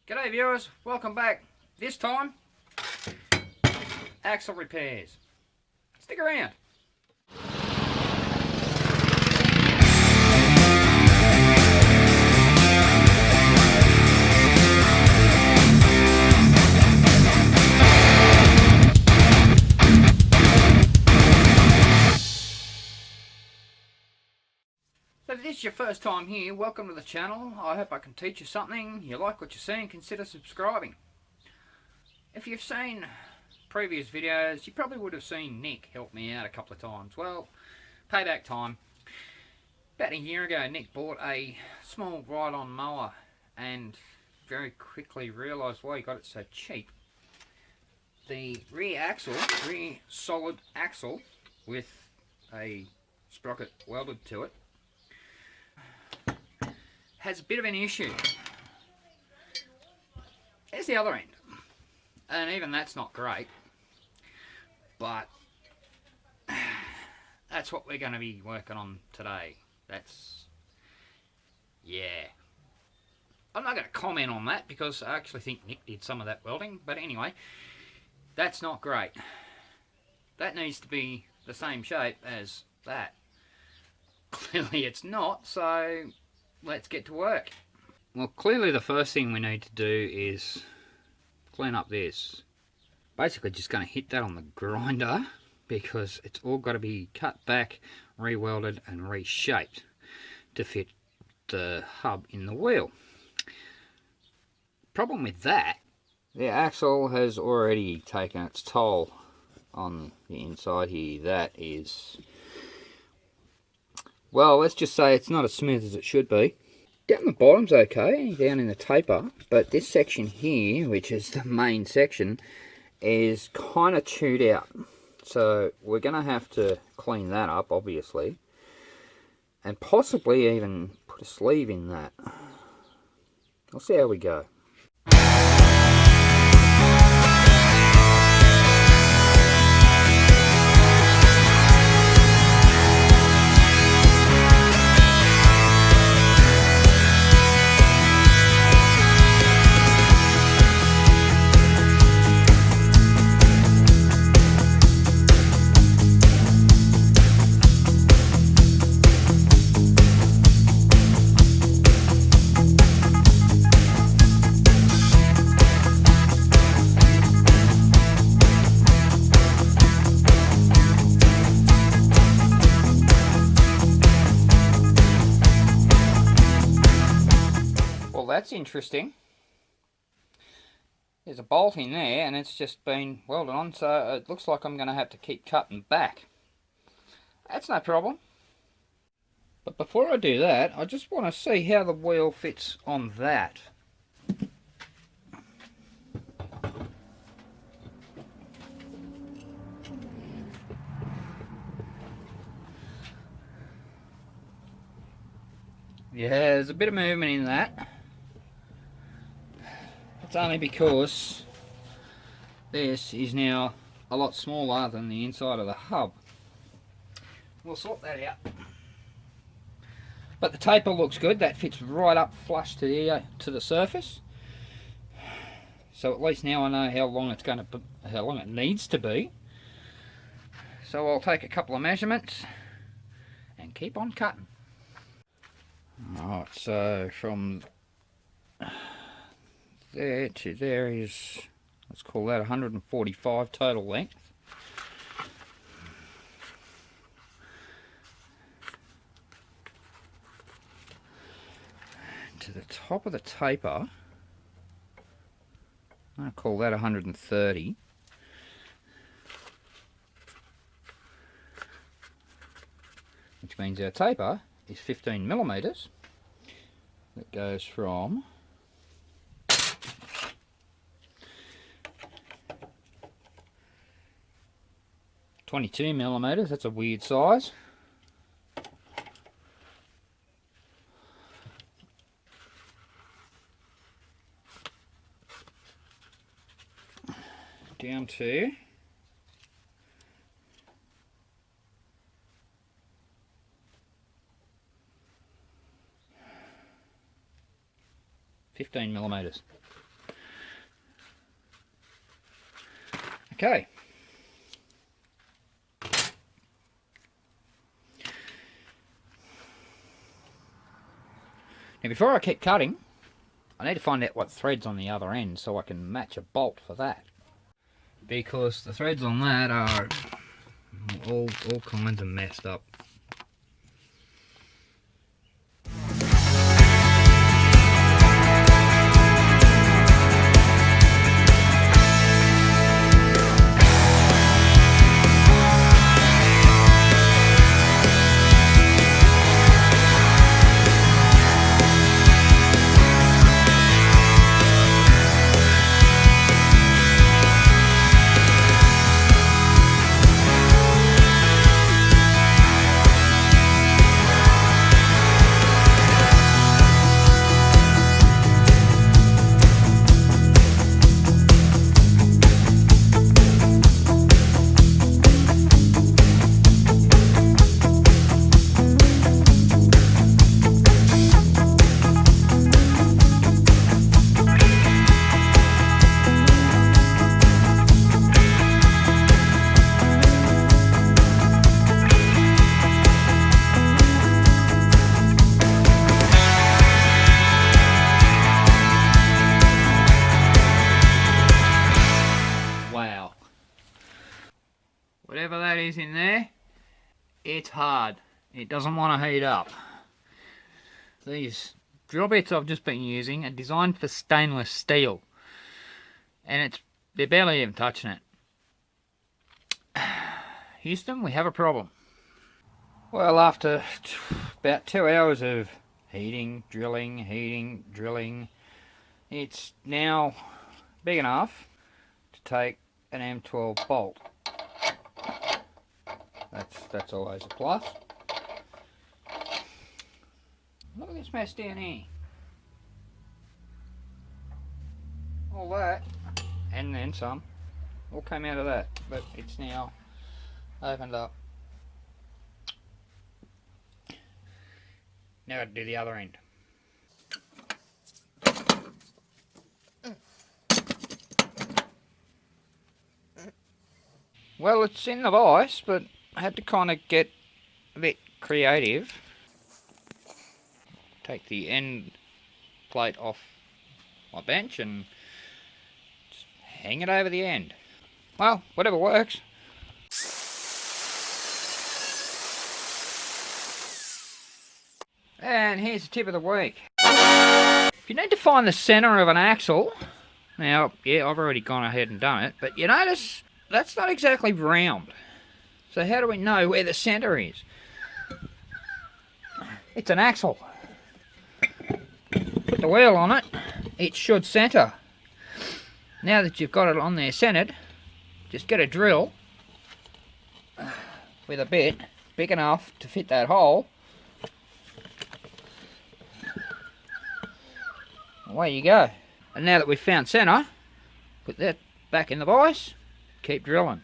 G'day viewers, welcome back. This time, axle repairs. Stick around. So if this is your first time here, welcome to the channel. I hope I can teach you something. You like what you're seeing, consider subscribing. If you've seen previous videos, you probably would have seen Nick help me out a couple of times. Well, payback time. About a year ago, Nick bought a small ride-on mower and very quickly realised why he got it so cheap. The rear solid axle with a sprocket welded to it, has a bit of an issue. There's the other end, and even that's not great, but that's what we're going to be working on today. I'm not going to comment on that because I actually think Nick did some of that welding, but anyway, that's not great. That needs to be the same shape as that. Clearly it's not, so let's get to work. Well, clearly the first thing we need to do is clean up this. Basically just going to hit that on the grinder because it's all got to be cut back, re-welded and reshaped to fit the hub in the wheel. Problem with that, the axle has already taken its toll on the inside here. That is, well, let's just say it's not as smooth as it should be. Down the bottom's okay, down in the taper, but this section here, which is the main section, is kind of chewed out. So we're going to have to clean that up, obviously, and possibly even put a sleeve in that. We'll see how we go. That's interesting. There's a bolt in there and it's just been welded on, so it looks like I'm going to have to keep cutting back. That's no problem. But before I do that, I just want to see how the wheel fits on that. Yeah, there's a bit of movement in that. It's only because this is now a lot smaller than the inside of the hub. We'll sort that out. But the taper looks good. That fits right up flush to the surface. So at least now I know how long it needs to be. So I'll take a couple of measurements and keep on cutting. Alright, so from there to there is, let's call that 145 total length. To the top of the taper, I'm going to call that 130. Which means our taper is 15 millimeters. That goes from 22 millimeters, that's a weird size. Down to 15 millimeters. Okay. Now before I keep cutting, I need to find out what thread's on the other end so I can match a bolt for that. Because the threads on that are all kinds of messed up. Whatever that is in there, it's hard. It doesn't want to heat up. These drill bits I've just been using are designed for stainless steel, and they're barely even touching it. Houston, we have a problem. Well, after about 2 hours of heating, drilling, it's now big enough to take an M12 bolt. That's always a plus. Look at this mess down here. All that, and then some, all came out of that, but it's now opened up. Now I've got to do the other end. Well, it's in the vise, but I had to kind of get a bit creative. Take the end plate off my bench and just hang it over the end. Well, whatever works. And here's the tip of the week. If you need to find the centre of an axle, now, yeah, I've already gone ahead and done it, but you notice that's not exactly round. So how do we know where the centre is? It's an axle. Put the wheel on it, it should centre. Now that you've got it on there centred, just get a drill with a bit big enough to fit that hole. Away you go. And now that we've found centre, put that back in the vise, keep drilling.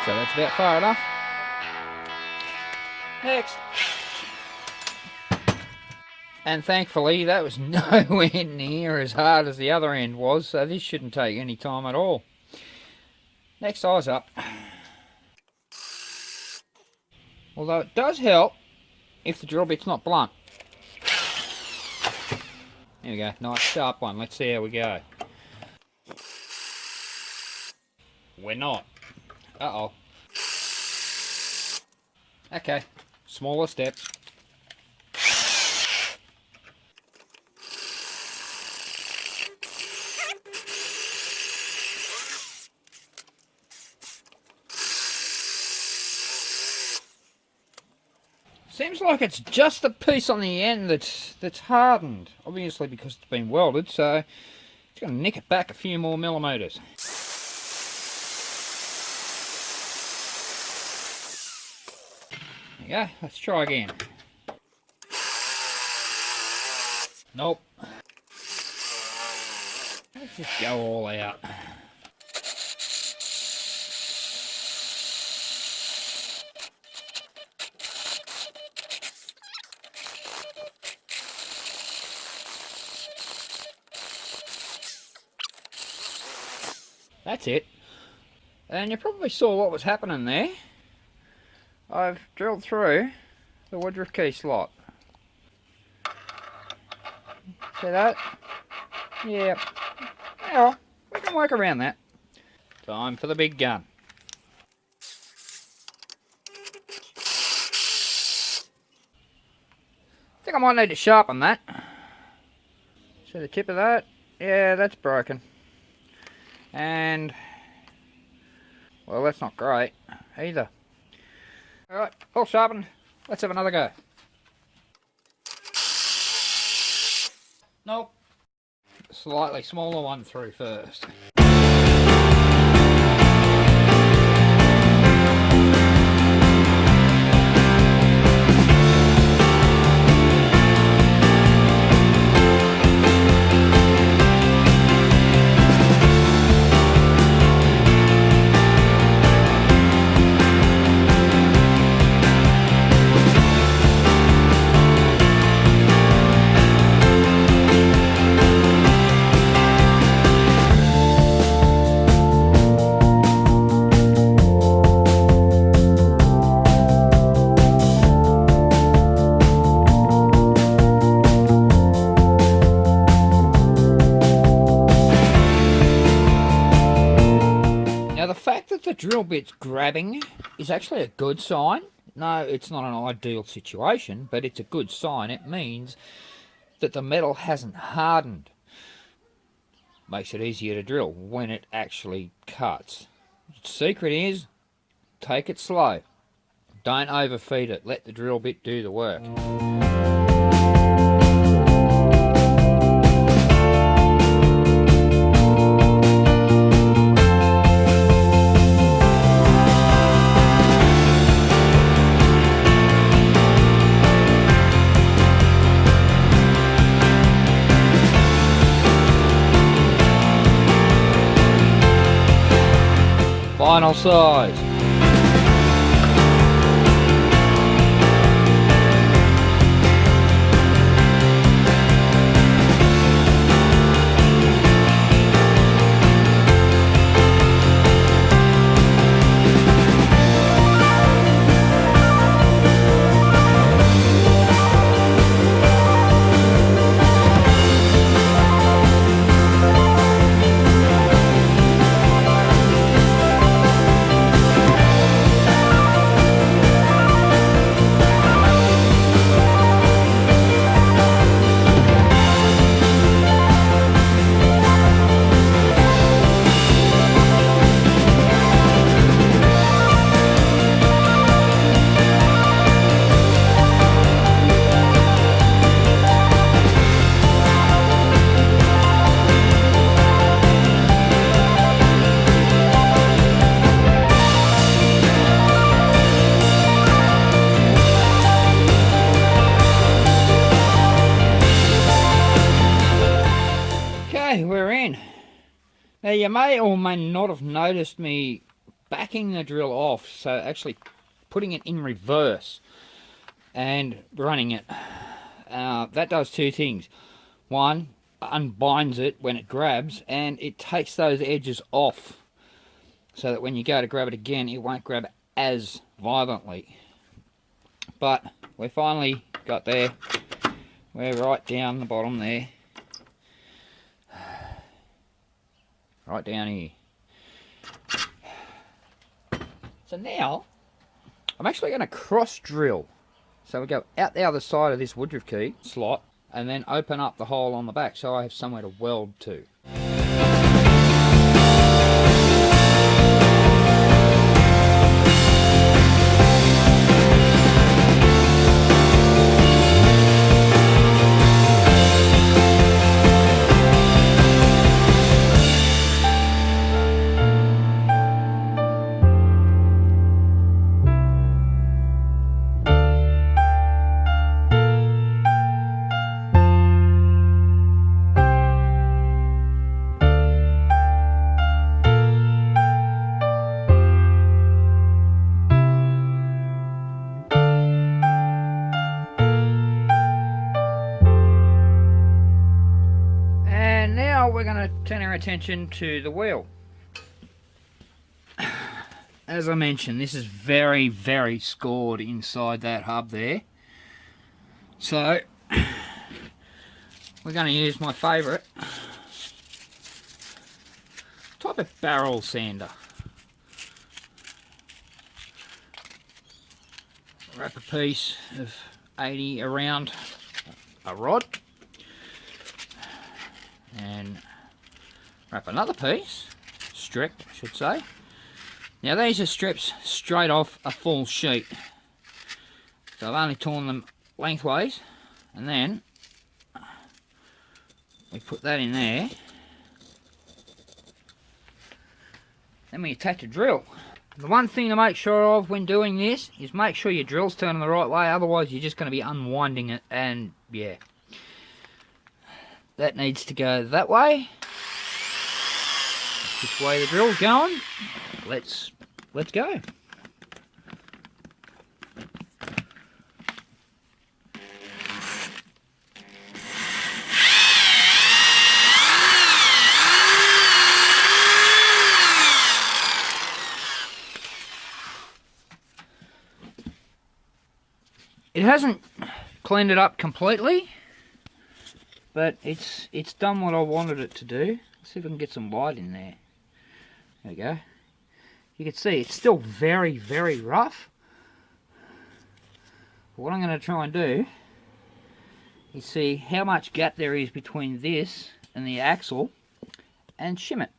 So that's about far enough. Next. And thankfully that was nowhere near as hard as the other end was, so this shouldn't take any time at all. Next size up. Although it does help if the drill bit's not blunt. There we go, nice sharp one. Let's see how we go. We're not. Uh-oh. Okay, smaller steps. Seems like it's just the piece on the end that's hardened. Obviously because it's been welded, so it's going to nick it back a few more millimetres. Yeah, let's try again. Nope. Let's just go all out. That's it. And you probably saw what was happening there. I've drilled through the Woodruff key slot. See that? Yeah. Well, we can work around that. Time for the big gun. I think I might need to sharpen that. See the tip of that? Yeah, that's broken. And, well, that's not great either. Alright, all sharpened. Let's have another go. Nope. Slightly smaller one through first. The drill bit's grabbing is actually a good sign. No, it's not an ideal situation, but it's a good sign. It means that the metal hasn't hardened. Makes it easier to drill when it actually cuts. The secret is, take it slow. Don't overfeed it. Let the drill bit do the work. Final size. We're in. Now you may or may not have noticed me backing the drill off, so actually putting it in reverse and running it. That does two things. One, unbinds it when it grabs, and it takes those edges off so that when you go to grab it again, it won't grab as violently. But we finally got there. We're right down the bottom there. Right down here. So now, I'm actually going to cross drill. So we go out the other side of this Woodruff key slot and then open up the hole on the back so I have somewhere to weld to. going to turn our attention to the wheel. As I mentioned, this is very, very scored inside that hub there. So we're going to use my favourite type of barrel sander. Wrap a piece of 80 around a rod and wrap another piece, strip I should say. Now these are strips straight off a full sheet, so I've only torn them lengthways, and then we put that in there. Then we attach a drill. The one thing to make sure of when doing this is make sure your drill's turning the right way, otherwise you're just going to be unwinding it, and yeah, that needs to go that way. Which way the drill's going? Let's go. It hasn't cleaned it up completely, but it's done what I wanted it to do. Let's see if I can get some light in there. There we go. You can see it's still very, very rough. But what I'm going to try and do is see how much gap there is between this and the axle and shim it.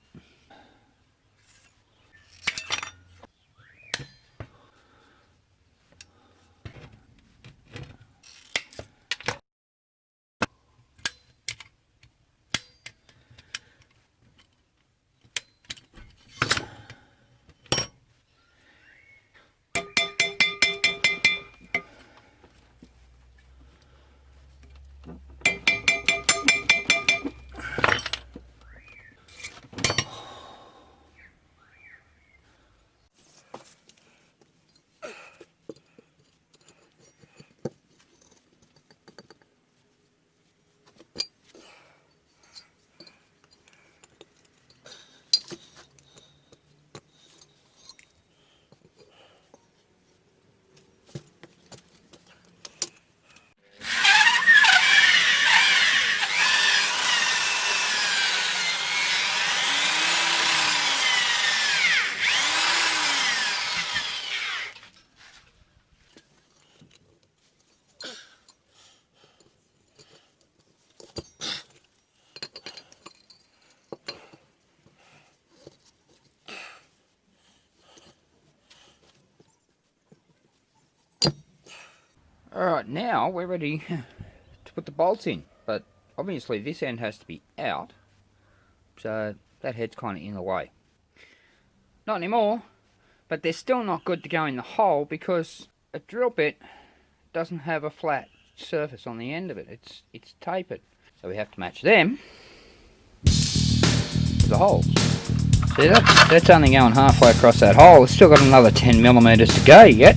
Alright, now we're ready to put the bolts in, but obviously this end has to be out, so that head's kind of in the way. Not anymore, but they're still not good to go in the hole because a drill bit doesn't have a flat surface on the end of it. It's tapered, so we have to match them to the holes. See, that's only going halfway across that hole. It's still got another 10mm to go yet.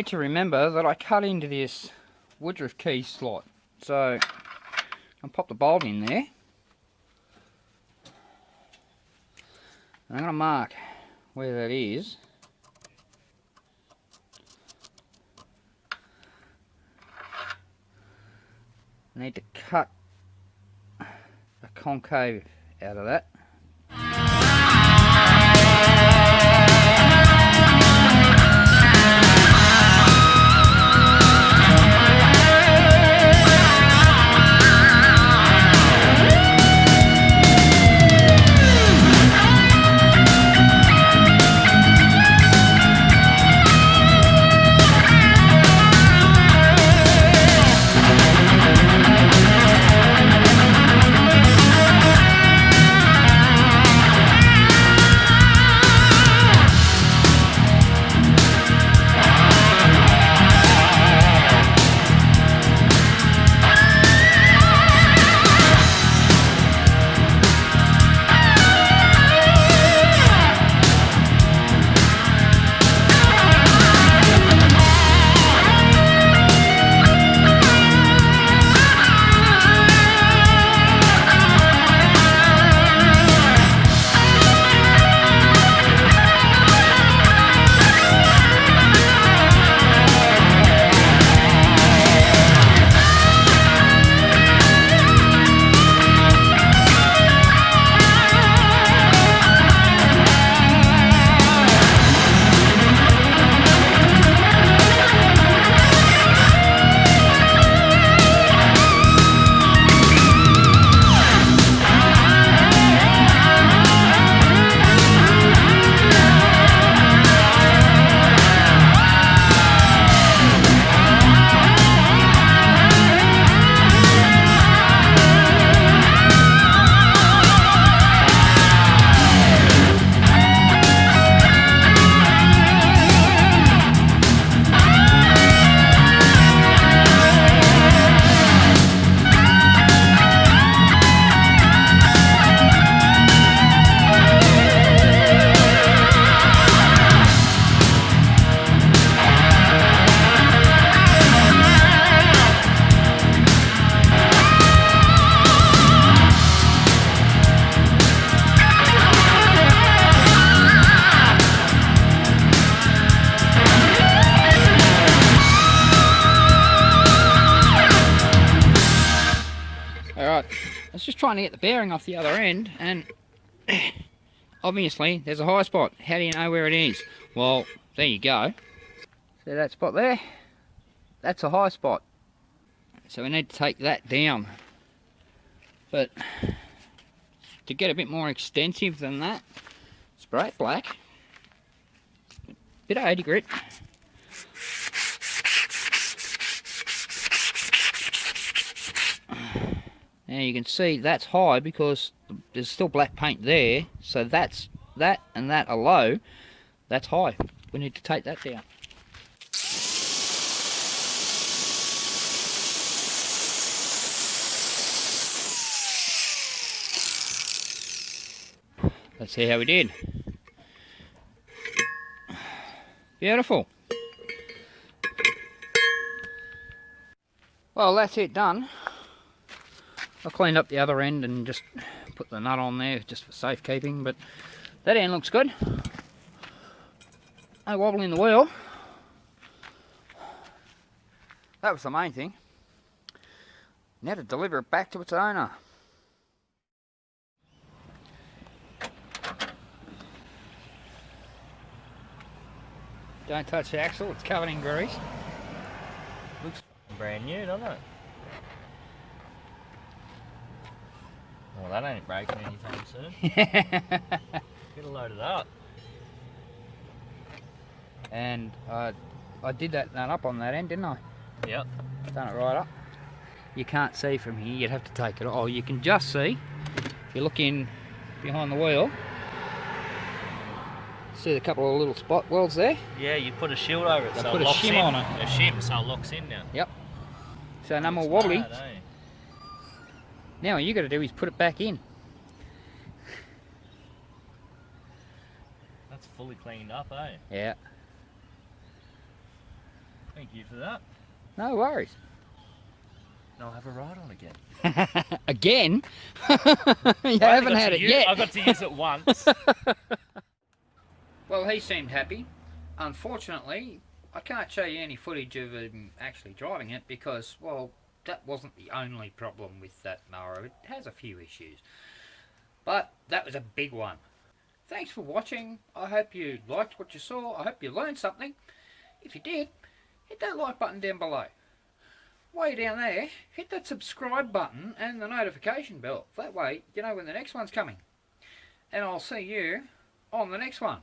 To remember that I cut into this Woodruff key slot, so I'll pop the bolt in there. I'm going to mark where that is. I need to cut a concave out of that. But I was just trying to get the bearing off the other end, and obviously there's a high spot. How do you know where it is? Well, there you go. See that spot there? That's a high spot. So we need to take that down. But to get a bit more extensive than that, spray it black. Bit of 80 grit. Now you can see that's high because there's still black paint there, so that and that are low. That's high. We need to take that down. Let's see how we did. Beautiful. Well, that's it done. I cleaned up the other end and just put the nut on there just for safekeeping, but that end looks good. No wobble in the wheel. That was the main thing. Now to deliver it back to its owner. Don't touch the axle, it's covered in grease. Looks brand new, doesn't it? Well, that ain't breaking anytime soon. Get it loaded up. And I did that up on that end, didn't I? Yep. Done it right up. You can't see from here, you'd have to take it off. Oh, you can just see, if you look in behind the wheel, see a couple of little spot welds there? Yeah, you put a shield over it They so put it a locks shim in. on it. A shim so it locks in now. Yep. So no more wobbly. Smart, eh? Now all you got to do is put it back in. That's fully cleaned up, eh? Yeah. Thank you for that. No worries. Now I'll have a ride on again. Again? You haven't had it yet. I got to use it once. Well, he seemed happy. Unfortunately, I can't show you any footage of him actually driving it because, well, that wasn't the only problem with that mower. It has a few issues. But that was a big one. Thanks for watching. I hope you liked what you saw. I hope you learned something. If you did, hit that like button down below. Way down there, hit that subscribe button and the notification bell. That way, you know when the next one's coming. And I'll see you on the next one.